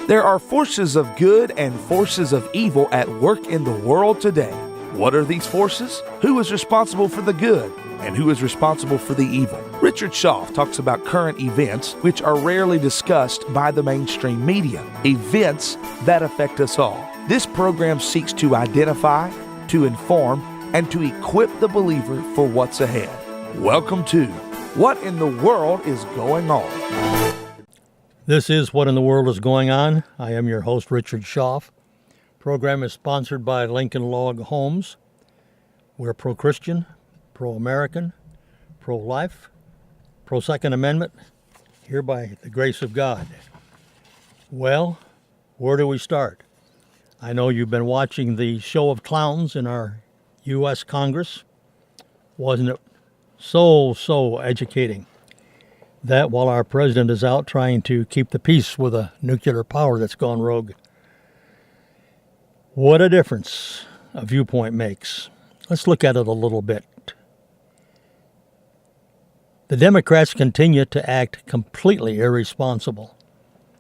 There are forces of good and forces of evil at work in the world today. What are these forces? Who is responsible for the good? And who is responsible for the evil? Richard Schaff talks about current events which are rarely discussed by the mainstream media, events that affect us all. This program seeks to identify, to inform, and to equip the believer for what's ahead. Welcome to What in the World is Going On? This is What in the World is Going On. I am your host, Richard Schaff. Program is sponsored by Lincoln Log Homes. We're pro-Christian, pro-American, pro-life, pro-Second Amendment, here by the grace of God. Well, where do we start? I know you've been watching the show of clowns in our U.S. Congress. Wasn't it so educating? That while our president is out trying to keep the peace with a nuclear power that's gone rogue. What a difference a viewpoint makes. Let's look at it a little bit. The Democrats continue to act completely irresponsible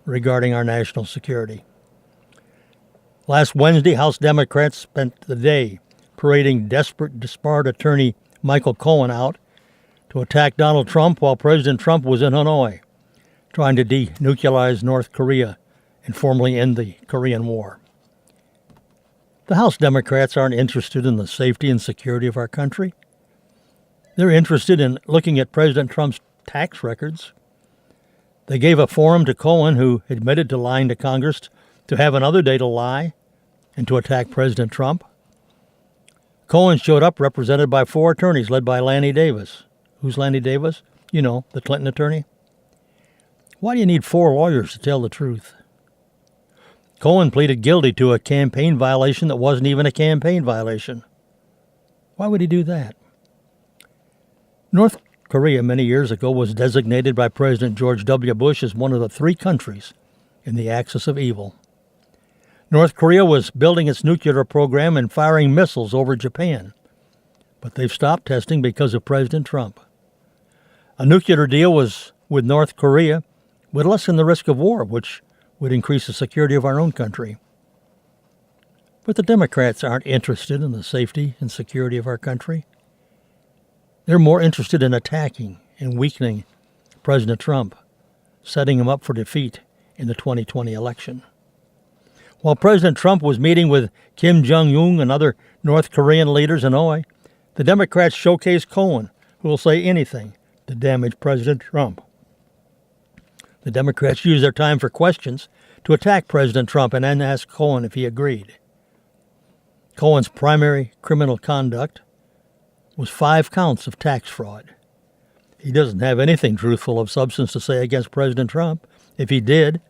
regarding our national security. Last Wednesday, House Democrats spent the day parading desperate, disbarred attorney Michael Cohen out to attack Donald Trump while President Trump was in Hanoi, trying to denuclearize North Korea and formally end the Korean War. The House Democrats aren't interested in the safety and security of our country. They're interested in looking at President Trump's tax records. They gave a forum to Cohen, who admitted to lying to Congress, to have another day to lie and to attack President Trump. Cohen showed up represented by 4 attorneys led by Lanny Davis. Who's Lanny Davis? You know, the Clinton attorney. Why do you need 4 lawyers to tell the truth? Cohen pleaded guilty to a campaign violation that wasn't even a campaign violation. Why would he do that? North Korea many years ago was designated by President George W. Bush as one of the 3 countries in the axis of evil. North Korea was building its nuclear program and firing missiles over Japan, but they've stopped testing because of President Trump. A nuclear deal with North Korea would lessen the risk of war, which would increase the security of our own country. But the Democrats aren't interested in the safety and security of our country. They're more interested in attacking and weakening President Trump, setting him up for defeat in the 2020 election. While President Trump was meeting with Kim Jong-un and other North Korean leaders in Hanoi, the Democrats showcased Cohen, who will say anything to damage President Trump. The Democrats used their time for questions to attack President Trump and then ask Cohen if he agreed. Cohen's primary criminal conduct was 5 counts of tax fraud. He doesn't have anything truthful of substance to say against President Trump. If he did,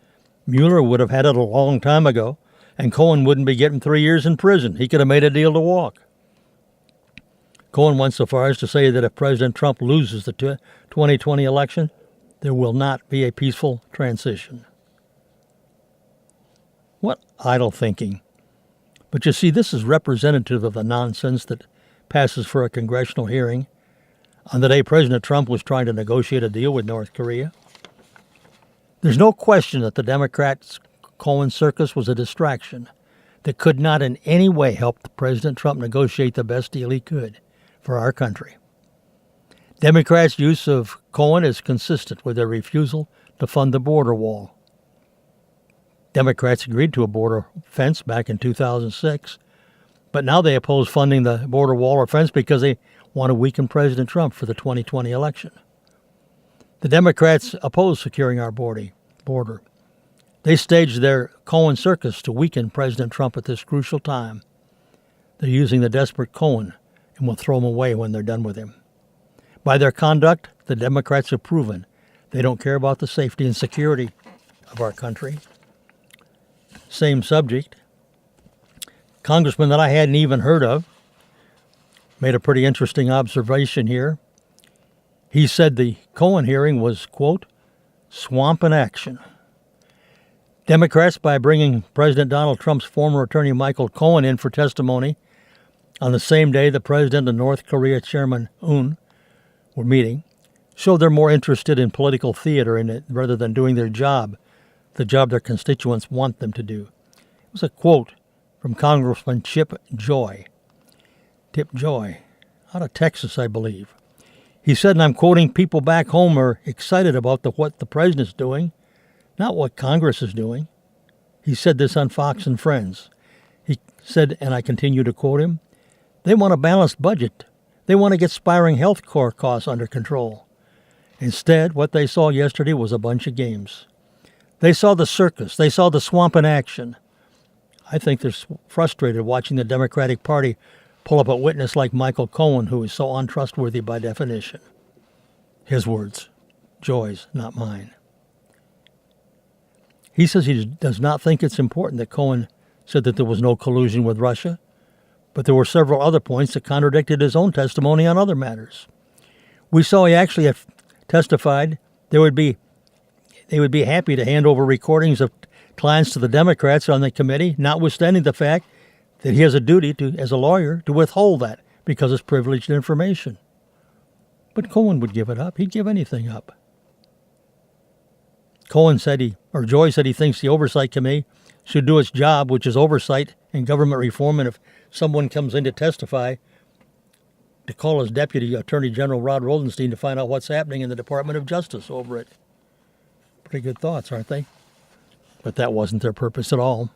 Mueller would have had it a long time ago, and Cohen wouldn't be getting 3 years in prison. He could have made a deal to walk. Cohen went so far as to say that if President Trump loses the 2020 election, there will not be a peaceful transition. What idle thinking. But you see, this is representative of the nonsense that passes for a congressional hearing on the day President Trump was trying to negotiate a deal with North Korea. There's no question that the Democrats' Cohen circus was a distraction that could not in any way help President Trump negotiate the best deal he could for our country. Democrats' use of Cohen is consistent with their refusal to fund the border wall. Democrats agreed to a border fence back in 2006, but now they oppose funding the border wall or fence because they want to weaken President Trump for the 2020 election. The Democrats oppose securing our border. They staged their Cohen circus to weaken President Trump at this crucial time. They're using the desperate Cohen and will throw him away when they're done with him. By their conduct, the Democrats have proven they don't care about the safety and security of our country. Same subject. Congressman that I hadn't even heard of made a pretty interesting observation here. He said the Cohen hearing was, quote, swamp in action. Democrats, by bringing President Donald Trump's former attorney Michael Cohen in for testimony on the same day the President and North Korea Chairman Un were meeting, showed they're more interested in political theater in it rather than doing their job the job their constituents want them to do. It was a quote from Congressman Tip Joy, out of Texas, I believe. He said, and I'm quoting, "People back home are excited about what the president's doing, not what Congress is doing." He said this on Fox and Friends. He said, and I continue to quote him, "They want a balanced budget. They want to get spiraling health care costs under control." Instead, what they saw yesterday was a bunch of games. They saw the circus. They saw the swamp in action. I think they're frustrated watching the Democratic Party pull up a witness like Michael Cohen, who is so untrustworthy by definition. His words, Joy's, not mine. He says he does not think it's important that Cohen said that there was no collusion with Russia, but there were several other points that contradicted his own testimony on other matters. We saw he actually testified they would be happy to hand over recordings of clients to the Democrats on the committee, notwithstanding the fact that he has a duty to, as a lawyer, to withhold that because it's privileged information. But Cohen would give it up. He'd give anything up. Joy said he thinks the Oversight Committee should do its job, which is oversight and government reform, and if someone comes in to testify, to call his Deputy Attorney General Rod Rosenstein to find out what's happening in the Department of Justice over it. Pretty good thoughts, aren't they? But that wasn't their purpose at all.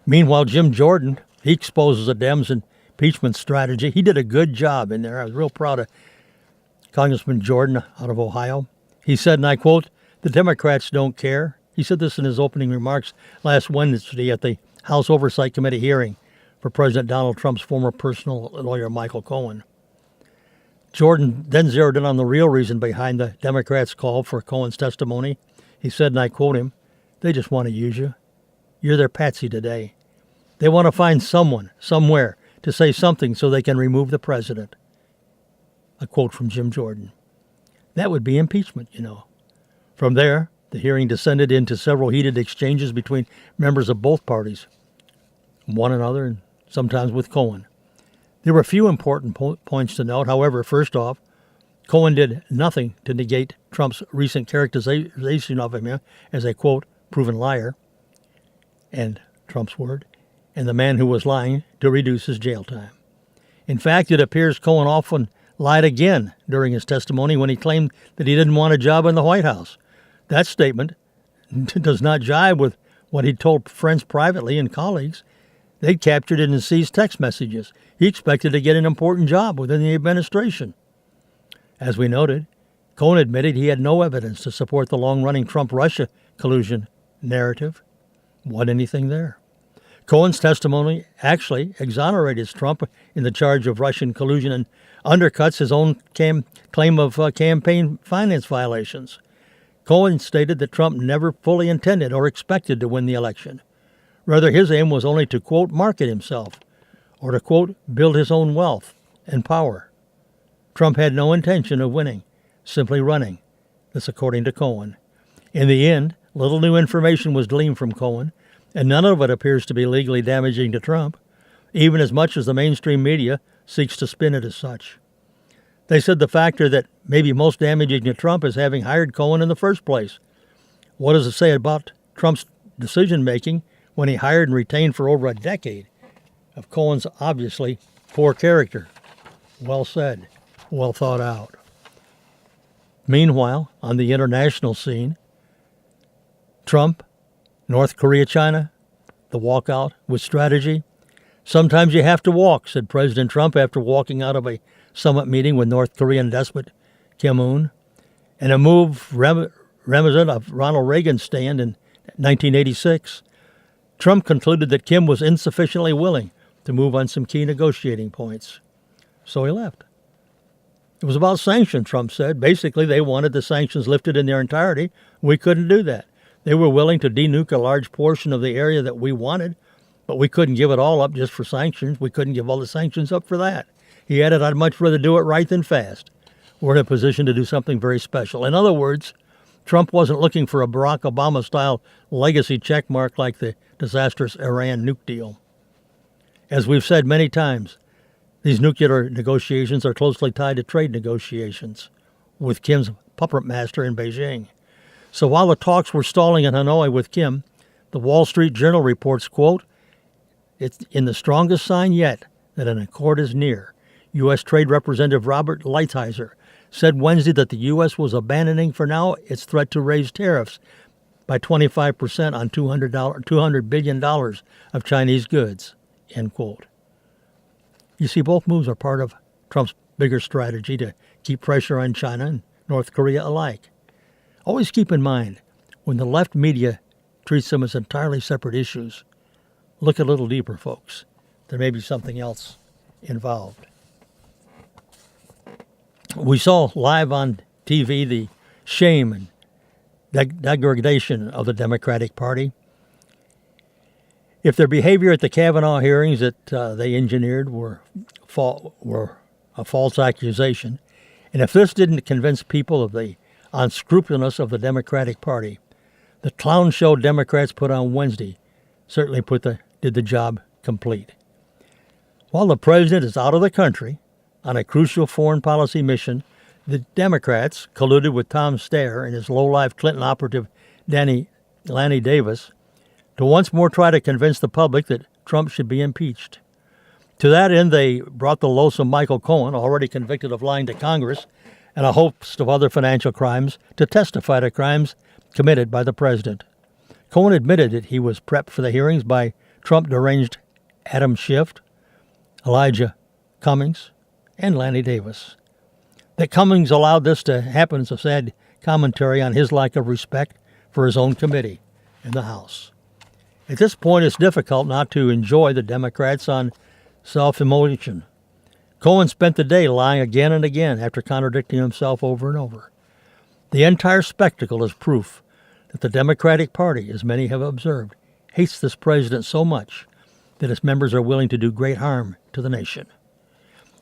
Meanwhile, Jim Jordan, he exposes the Dems' impeachment strategy. He did a good job in there. I was real proud of Congressman Jordan out of Ohio. He said, and I quote, "The Democrats don't care." He said this in his opening remarks last Wednesday at the House Oversight Committee hearing for President Donald Trump's former personal lawyer, Michael Cohen. Jordan then zeroed in on the real reason behind the Democrats' call for Cohen's testimony. He said, and I quote him, "They just want to use you. You're their patsy today. They want to find someone, somewhere, to say something so they can remove the president." A quote from Jim Jordan. That would be impeachment, you know. From there, the hearing descended into several heated exchanges between members of both parties, one another, and sometimes with Cohen. There were a few important points to note. However, first off, Cohen did nothing to negate Trump's recent characterization of him as a, quote, proven liar, and Trump's word, and the man who was lying to reduce his jail time. In fact, it appears Cohen often lied again during his testimony when he claimed that he didn't want a job in the White House. That statement does not jive with what he'd told friends privately and colleagues. They'd captured it in seized text messages. He expected to get an important job within the administration. As we noted, Cohen admitted he had no evidence to support the long-running Trump-Russia collusion narrative. Wasn't anything there. Cohen's testimony actually exonerated Trump in the charge of Russian collusion and undercuts his own claim of campaign finance violations. Cohen stated that Trump never fully intended or expected to win the election. Rather, his aim was only to, quote, market himself, or to, quote, build his own wealth and power. Trump had no intention of winning, simply running. This according to Cohen. In the end, little new information was gleaned from Cohen, and none of it appears to be legally damaging to Trump, even as much as the mainstream media seeks to spin it as such. They said the factor that may be most damaging to Trump is having hired Cohen in the first place. What does it say about Trump's decision-making when he hired and retained for over a decade of Cohen's obviously poor character? Well said, well thought out. Meanwhile, on the international scene, Trump, North Korea, China, the walkout with strategy. "Sometimes you have to walk," said President Trump after walking out of a summit meeting with North Korean despot Kim Un, and a move reminiscent of Ronald Reagan's stand in 1986. Trump concluded that Kim was insufficiently willing to move on some key negotiating points. So he left. It was about sanctions, Trump said. Basically, they wanted the sanctions lifted in their entirety. We couldn't do that. They were willing to denuke a large portion of the area that we wanted, but we couldn't give it all up just for sanctions. We couldn't give all the sanctions up for that. He added, "I'd much rather do it right than fast. We're in a position to do something very special." In other words, Trump wasn't looking for a Barack Obama-style legacy checkmark like the disastrous Iran nuke deal. As we've said many times, these nuclear negotiations are closely tied to trade negotiations with Kim's puppet master in Beijing. So while the talks were stalling in Hanoi with Kim, the Wall Street Journal reports, quote, "It's in the strongest sign yet that an accord is near." U.S. Trade Representative Robert Lighthizer said Wednesday that the U.S. was abandoning for now its threat to raise tariffs by 25% on $200 billion of Chinese goods, end quote. You see, both moves are part of Trump's bigger strategy to keep pressure on China and North Korea alike. Always keep in mind, when the left media treats them as entirely separate issues, look a little deeper, folks. There may be something else involved. We saw live on TV the shame and degradation of the Democratic Party. If their behavior at the Kavanaugh hearings that they engineered were a false accusation, and if this didn't convince people of the unscrupulousness of the Democratic Party, the clown show Democrats put on Wednesday certainly did the job complete. While the president is out of the country on a crucial foreign policy mission, the Democrats colluded with Tom Steyer and his low-life Clinton operative Lanny Davis to once more try to convince the public that Trump should be impeached. To that end, they brought the loathsome Michael Cohen, already convicted of lying to Congress and a host of other financial crimes, to testify to crimes committed by the president. Cohen admitted that he was prepped for the hearings by Trump deranged Adam Schiff, Elijah Cummings, and Lanny Davis. That Cummings allowed this to happen is a sad commentary on his lack of respect for his own committee in the House. At this point, it's difficult not to enjoy the Democrats on self-immolation. Cohen spent the day lying again and again after contradicting himself over and over. The entire spectacle is proof that the Democratic Party, as many have observed, hates this president so much that its members are willing to do great harm to the nation.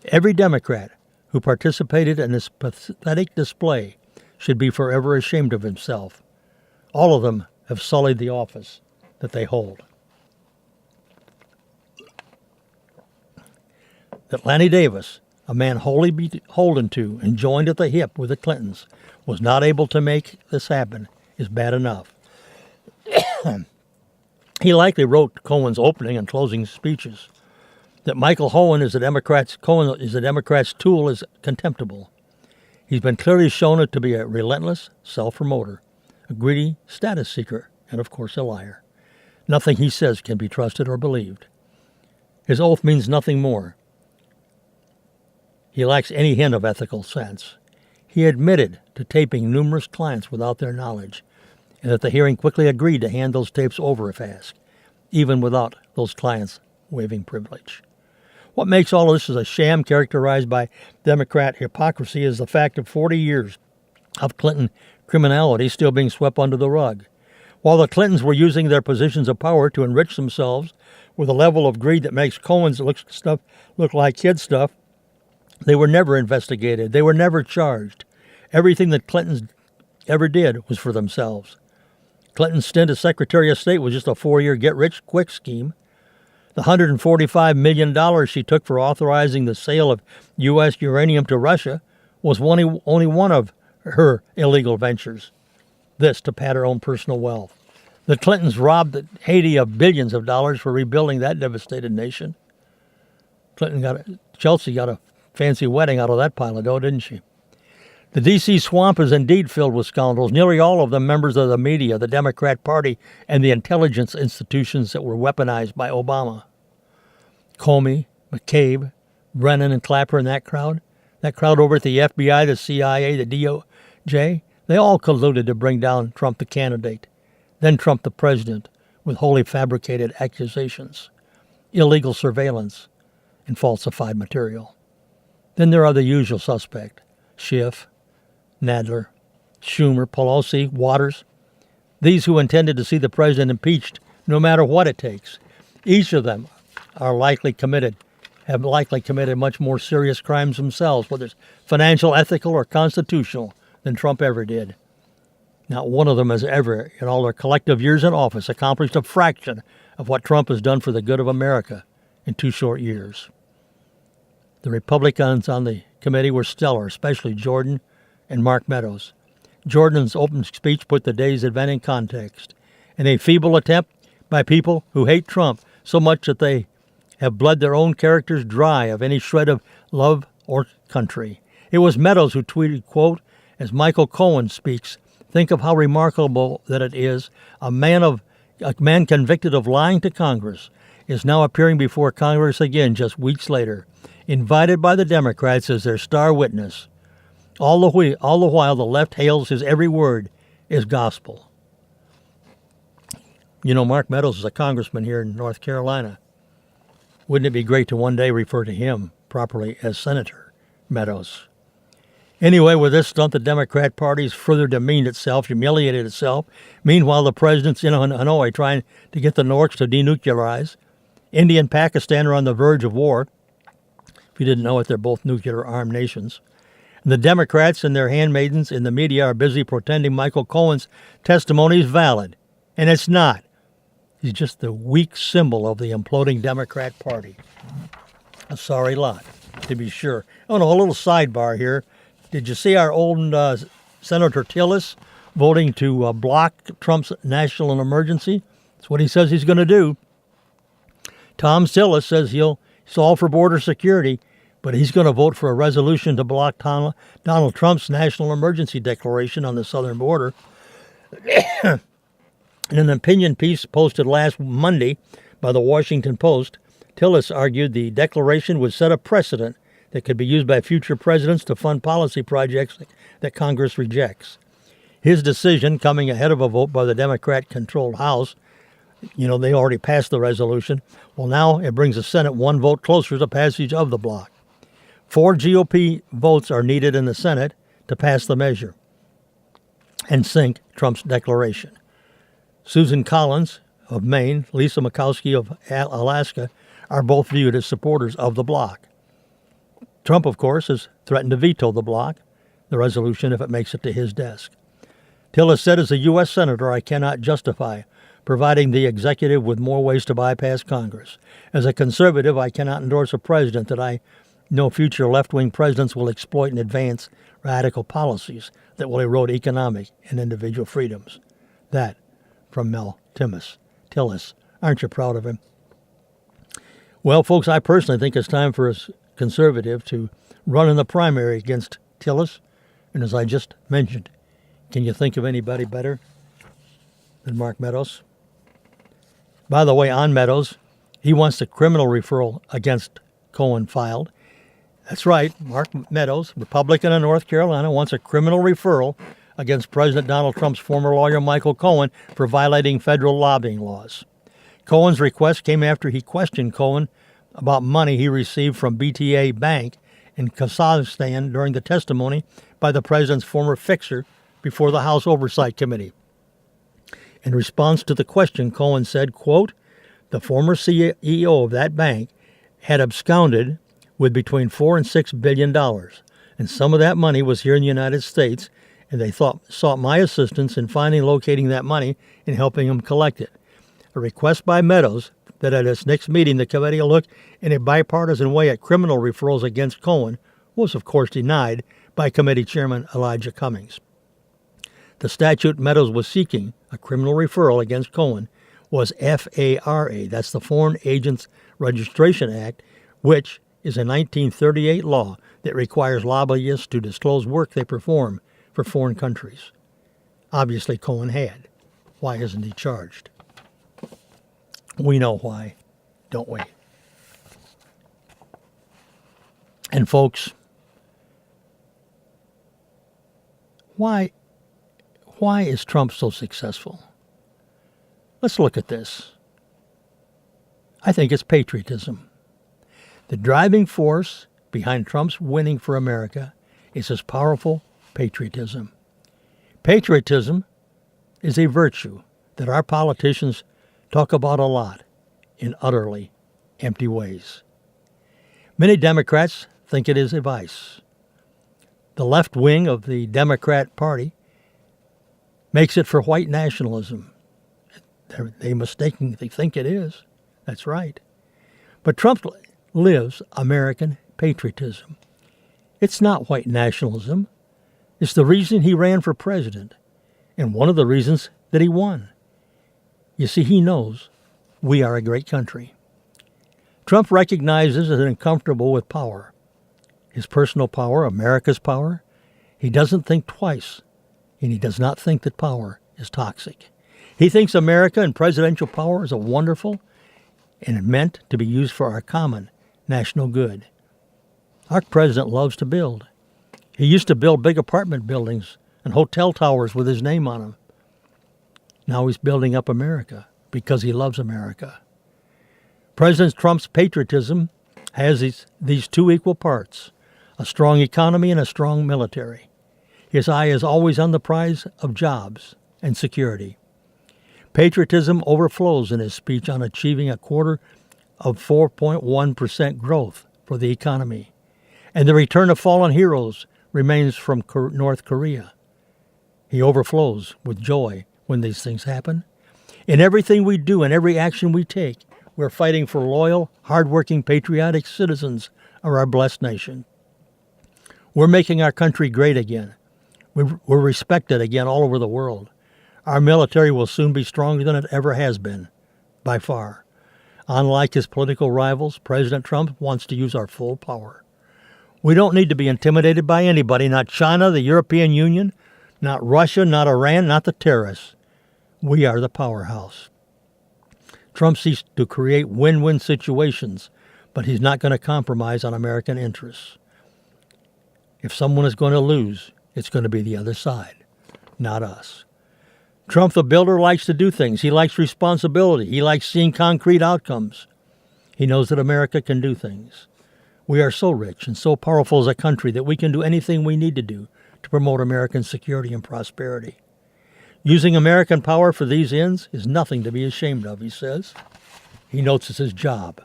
Every Democrat who participated in this pathetic display should be forever ashamed of himself. All of them have sullied the office that they hold. That Lanny Davis, a man wholly beholden to and joined at the hip with the Clintons, was not able to make this happen is bad enough. He likely wrote Cohen's opening and closing speeches. That Michael Cohen is the Democrats' tool is contemptible. He's been clearly shown it to be a relentless self-promoter, a greedy status seeker, and of course a liar. Nothing he says can be trusted or believed. His oath means nothing more. He lacks any hint of ethical sense. He admitted to taping numerous clients without their knowledge, and at the hearing quickly agreed to hand those tapes over if asked, even without those clients waiving privilege. What makes all of this as a sham characterized by Democrat hypocrisy is the fact of 40 years of Clinton criminality still being swept under the rug. While the Clintons were using their positions of power to enrich themselves with a level of greed that makes Cohen's stuff look like kid stuff, they were never investigated. They were never charged. Everything that Clintons ever did was for themselves. Clinton's stint as Secretary of State was just a 4-year get-rich-quick scheme. The $145 million she took for authorizing the sale of U.S. uranium to Russia was only one of her illegal ventures. This to pad her own personal wealth. The Clintons robbed Haiti of billions of dollars for rebuilding that devastated nation. Chelsea got a fancy wedding out of that pile of dough, didn't she? The D.C. swamp is indeed filled with scoundrels, nearly all of them members of the media, the Democrat Party, and the intelligence institutions that were weaponized by Obama. Comey, McCabe, Brennan, and Clapper and that crowd over at the FBI, the CIA, the DOJ, they all colluded to bring down Trump the candidate, then Trump the president, with wholly fabricated accusations, illegal surveillance, and falsified material. Then there are the usual suspects, Schiff, Nadler, Schumer, Pelosi, Waters, these who intended to see the president impeached no matter what it takes. Each of them have likely committed much more serious crimes themselves, whether it's financial, ethical, or constitutional, than Trump ever did. Not one of them has ever, in all their collective years in office, accomplished a fraction of what Trump has done for the good of America in 2 short years. The Republicans on the committee were stellar, especially Jordan and Mark Meadows. Jordan's open speech put the day's event in context. In a feeble attempt by people who hate Trump so much that they have bled their own characters dry of any shred of love or country. It was Meadows who tweeted, quote, as Michael Cohen speaks, think of how remarkable that it is. A man convicted of lying to Congress is now appearing before Congress again just weeks later, invited by the Democrats as their star witness. All the while, the left hails his every word as gospel. You know, Mark Meadows is a congressman here in North Carolina. Wouldn't it be great to one day refer to him properly as Senator Meadows? Anyway, with this stunt, the Democrat Party's further demeaned itself, humiliated itself. Meanwhile, the president's in Hanoi trying to get the Norks to denuclearize. India and Pakistan are on the verge of war. If you didn't know it, they're both nuclear-armed nations. And the Democrats and their handmaidens in the media are busy pretending Michael Cohen's testimony is valid. And it's not. He's just the weak symbol of the imploding Democrat Party. A sorry lot, to be sure. Oh, no, a little sidebar here. Did you see our old Senator Tillis voting to block Trump's national emergency? That's what he says he's going to do. Tom Tillis says he's all for border security, but he's going to vote for a resolution to block Donald Trump's national emergency declaration on the southern border. In an opinion piece posted last Monday by the Washington Post, Tillis argued the declaration would set a precedent that could be used by future presidents to fund policy projects that Congress rejects. His decision, coming ahead of a vote by the Democrat-controlled House, they already passed the resolution. Well, now it brings the Senate one vote closer to passage of the block. 4 GOP votes are needed in the Senate to pass the measure and sink Trump's declaration. Susan Collins of Maine, Lisa Murkowski of Alaska are both viewed as supporters of the block. Trump, of course, has threatened to veto the resolution, if it makes it to his desk. Tillis said, as a U.S. Senator, I cannot justify providing the executive with more ways to bypass Congress. As a conservative, I cannot endorse a president that I know future left-wing presidents will exploit and advance radical policies that will erode economic and individual freedoms. That from Mel Tillis. Aren't you proud of him? Well, folks, I personally think it's time for a conservative to run in the primary against Tillis. And as I just mentioned, can you think of anybody better than Mark Meadows? By the way, on Meadows, he wants the criminal referral against Cohen filed. That's right, Mark Meadows, Republican of North Carolina, wants a criminal referral against President Donald Trump's former lawyer Michael Cohen for violating federal lobbying laws. Cohen's request came after he questioned Cohen about money he received from BTA Bank in Kazakhstan during the testimony by the president's former fixer before the House Oversight Committee. In response to the question, Cohen said, quote, the former CEO of that bank had absconded with between $4 and $6 billion, and some of that money was here in the United States, and they sought my assistance in finding locating that money and helping him collect it. A request by Meadows that at its next meeting the committee will look in a bipartisan way at criminal referrals against Cohen was, of course, denied by committee chairman Elijah Cummings. The statute Meadows was seeking, a criminal referral against Cohen, was FARA, that's the Foreign Agents Registration Act, which is a 1938 law that requires lobbyists to disclose work they perform for foreign countries. Obviously, Cohen had. Why isn't he charged? We know why, don't we? And folks, why is Trump so successful? Let's look at this. I think it's patriotism. The driving force behind Trump's winning for America is his powerful patriotism. Patriotism is a virtue that our politicians talk about a lot in utterly empty ways. Many Democrats think it is a vice. The left wing of the Democrat Party makes it for white nationalism. They mistakenly think it is. That's right. But Trump lives American patriotism. It's not white nationalism. It's the reason he ran for president, and one of the reasons that he won. You see, he knows we are a great country. Trump recognizes and is uncomfortable with power. His personal power, America's power. He doesn't think twice, and he does not think that power is toxic. He thinks America and presidential power is a wonderful and meant to be used for our common national good. Our president loves to build. He used to build big apartment buildings and hotel towers with his name on them. Now he's building up America because he loves America. President Trump's patriotism has these two equal parts, a strong economy and a strong military. His eye is always on the prize of jobs and security. Patriotism overflows in his speech on achieving a quarter of 4.1% growth for the economy. And the return of fallen heroes remains from North Korea. He overflows with joy when these things happen. In everything we do and every action we take, we're fighting for loyal, hardworking, patriotic citizens of our blessed nation. We're making our country great again. We're respected again all over the world. Our military will soon be stronger than it ever has been, by far. Unlike his political rivals, President Trump wants to use our full power. We don't need to be intimidated by anybody, not China, the European Union, not Russia, not Iran, not the terrorists. We are the powerhouse. Trump seeks to create win-win situations, but he's not going to compromise on American interests. If someone is going to lose, it's going to be the other side, not us. Trump the builder likes to do things. He likes responsibility. He likes seeing concrete outcomes. He knows that America can do things. We are so rich and so powerful as a country that we can do anything we need to do to promote American security and prosperity. Using American power for these ends is nothing to be ashamed of, he says. He notes it's his job.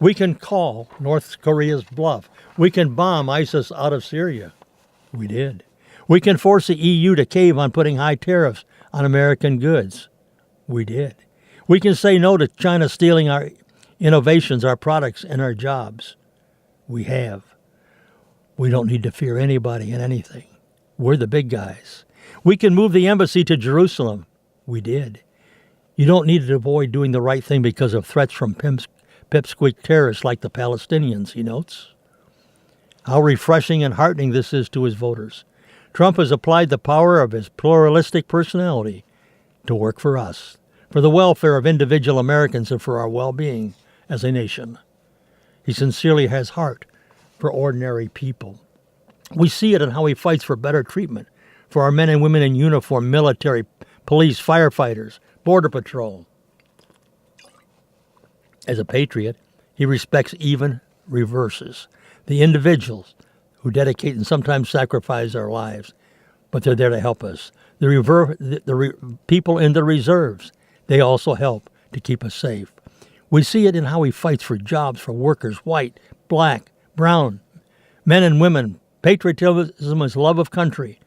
We can call North Korea's bluff. We can bomb ISIS out of Syria. We did. We can force the EU to cave on putting high tariffs on American goods. We did. We can say no to China stealing our innovations, our products, and our jobs. We have. We don't need to fear anybody and anything. We're the big guys. We can move the embassy to Jerusalem. We did. You don't need to avoid doing the right thing because of threats from pipsqueak terrorists like the Palestinians, he notes. How refreshing and heartening this is to his voters. Trump has applied the power of his pluralistic personality to work for us, for the welfare of individual Americans and for our well-being as a nation. He sincerely has heart for ordinary people. We see it in how he fights for better treatment for our men and women in uniform, military, police, firefighters, border patrol. As a patriot, he respects even reverses, the individuals who dedicate and sometimes sacrifice their lives, but they're there to help us. The people in the reserves, they also help to keep us safe. We see it in how he fights for jobs for workers, white, black, brown, men and women. Patriotism is love of country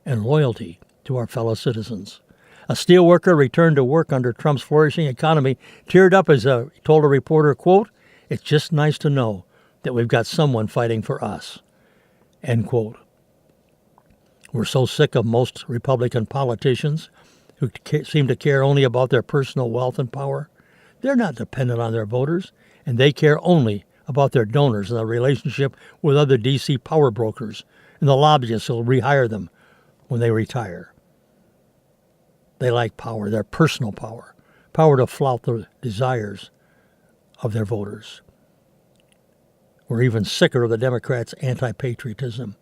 and loyalty to our fellow citizens. A steel worker returned to work under Trump's flourishing economy teared up as he told a reporter, quote, "It's just nice to know that we've got someone fighting for us," end quote. We're so sick of most Republican politicians who seem to care only about their personal wealth and power. They're not dependent on their voters, and they care only about their donors and their relationship with other D.C. power brokers and the lobbyists who will rehire them when they retire. They like power, their personal power, power to flout the desires of their voters. We're even sicker of the Democrats' anti-patriotism.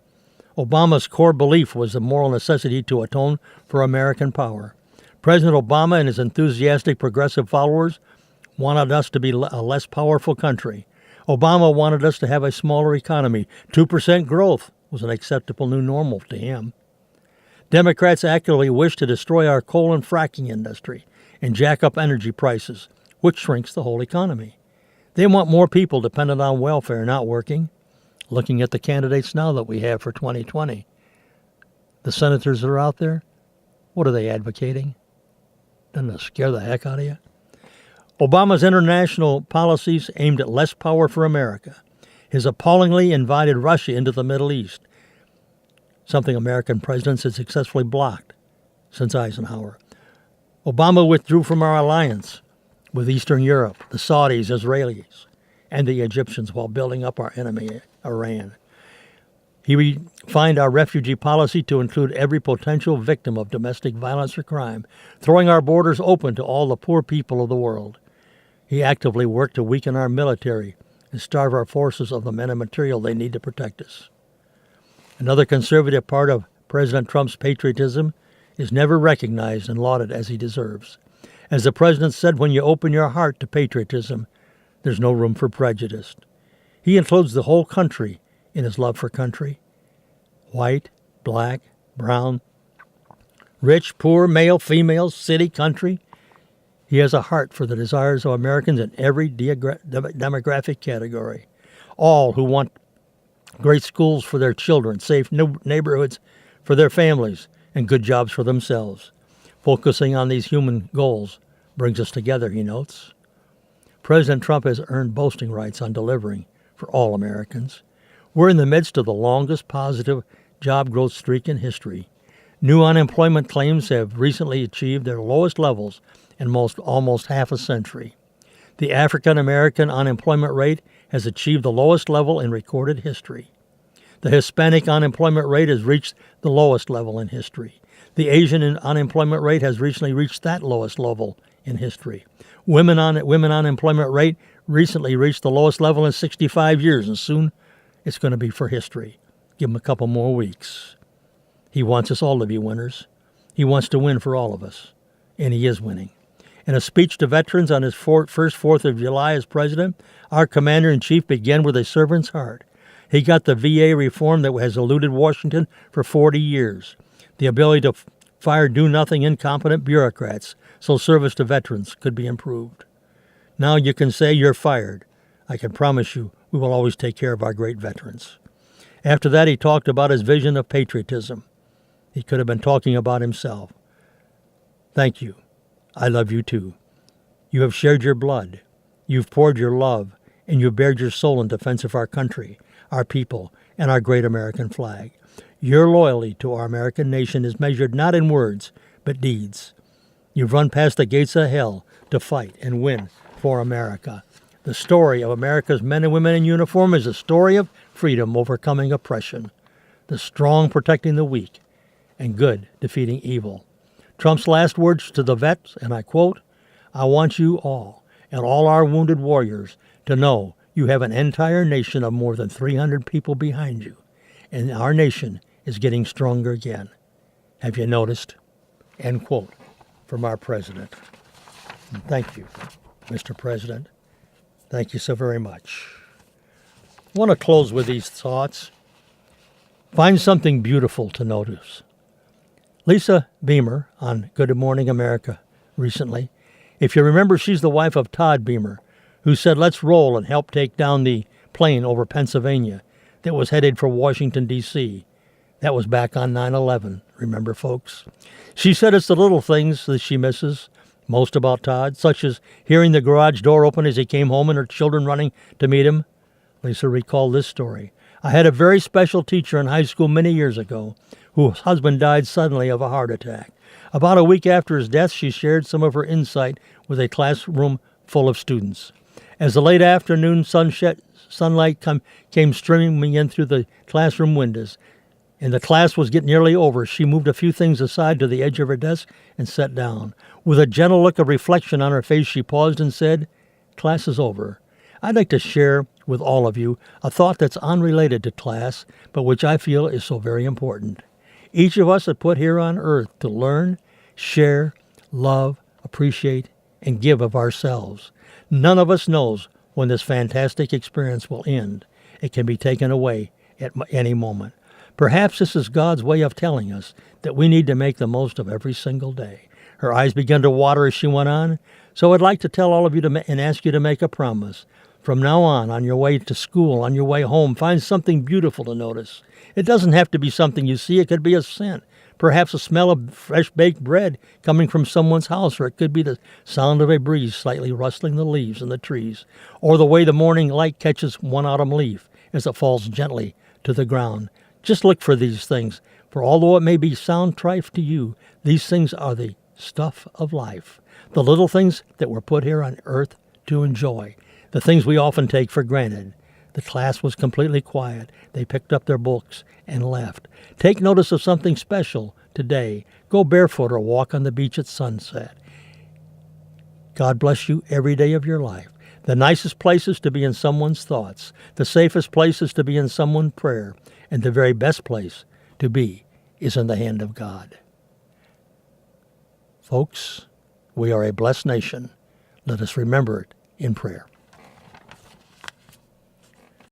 Obama's core belief was the moral necessity to atone for American power. President Obama and his enthusiastic progressive followers wanted us to be a less powerful country. Obama wanted us to have a smaller economy. 2% growth was an acceptable new normal to him. Democrats actively wish to destroy our coal and fracking industry and jack up energy prices, which shrinks the whole economy. They want more people dependent on welfare not working. Looking at the candidates now that we have for 2020, the senators that are out there, what are they advocating? Doesn't it scare the heck out of you? Obama's international policies aimed at less power for America. His appallingly invited Russia into the Middle East. something American presidents had successfully blocked since Eisenhower. Obama withdrew from our alliance with Eastern Europe, the Saudis, Israelis, and the Egyptians while building up our enemy, Iran. He refined our refugee policy to include every potential victim of domestic violence or crime, throwing our borders open to all the poor people of the world. He actively worked to weaken our military and starve our forces of the men and material they need to protect us. Another conservative part of President Trump's patriotism is never recognized and lauded as he deserves. As the president said, when you open your heart to patriotism, there's no room for prejudice. He includes the whole country in his love for country. White, black, brown, rich, poor, male, female, city, country. He has a heart for the desires of Americans in every demographic category. All who want great schools for their children, safe neighborhoods for their families, and good jobs for themselves. Focusing on these human goals brings us together, he notes. President Trump has earned boasting rights on delivering for all Americans. We're in the midst of the longest positive job growth streak in history. New unemployment claims have recently achieved their lowest levels in almost half a century. The African American unemployment rate has achieved the lowest level in recorded history. The Hispanic unemployment rate has reached the lowest level in history. The Asian unemployment rate has recently reached that lowest level in history. Women unemployment rate recently reached the lowest level in 65 years, and soon it's going to be for history. Give him a couple more weeks. He wants us all to be winners. He wants to win for all of us, and he is winning. In a speech to veterans on his first 4th of July as president, our commander-in-chief began with a servant's heart. He got the VA reform that has eluded Washington for 40 years, the ability to fire do-nothing incompetent bureaucrats so service to veterans could be improved. Now you can say you're fired. I can promise you we will always take care of our great veterans. After that, he talked about his vision of patriotism. He could have been talking about himself. Thank you. I love you too. You have shared your blood. You've poured your love, and you've bared your soul in defense of our country, our people, and our great American flag. Your loyalty to our American nation is measured not in words, but deeds. You've run past the gates of hell to fight and win for America. The story of America's men and women in uniform is a story of freedom overcoming oppression, the strong protecting the weak, and good defeating evil. Trump's last words to the vets, and I quote, "I want you all, and all our wounded warriors, to know you have an entire nation of more than 300 people behind you, and our nation is getting stronger again. Have you noticed?" End quote from our president. And thank you, Mr. President. Thank you so very much. I want to close with these thoughts. Find something beautiful to notice. Lisa Beamer on Good Morning America recently. If you remember, she's the wife of Todd Beamer, who said, "Let's roll," and helped take down the plane over Pennsylvania that was headed for Washington, D.C. That was back on 9/11, remember, folks? She said it's the little things that she misses most about Todd, such as hearing the garage door open as he came home and her children running to meet him. Lisa recalled this story. "I had a very special teacher in high school many years ago whose husband died suddenly of a heart attack. About a week after his death, she shared some of her insight with a classroom full of students. As the late afternoon sunlight came streaming in through the classroom windows, and the class was getting nearly over, she moved a few things aside to the edge of her desk and sat down. With a gentle look of reflection on her face, she paused and said, 'Class is over. I'd like to share with all of you a thought that's unrelated to class, but which I feel is so very important. Each of us are put here on earth to learn, share, love, appreciate, and give of ourselves. None of us knows when this fantastic experience will end. It can be taken away at any moment. Perhaps this is God's way of telling us that we need to make the most of every single day.'" Her eyes began to water as she went on. "So I'd like to tell all of you and ask you to make a promise. From now on your way to school, on your way home, find something beautiful to notice. It doesn't have to be something you see. It could be a scent, perhaps a smell of fresh baked bread coming from someone's house, or it could be the sound of a breeze slightly rustling the leaves in the trees, or the way the morning light catches one autumn leaf as it falls gently to the ground. Just look for these things. For although it may be sound trite to you, these things are the stuff of life. The little things that were put here on earth to enjoy. The things we often take for granted. The class was completely quiet. They picked up their books and left. Take notice of something special today. Go barefoot or walk on the beach at sunset. God bless you every day of your life. The nicest places to be in someone's thoughts. The safest places to be in someone's prayer. And the very best place to be is in the hand of God. Folks, we are a blessed nation. Let us remember it in prayer.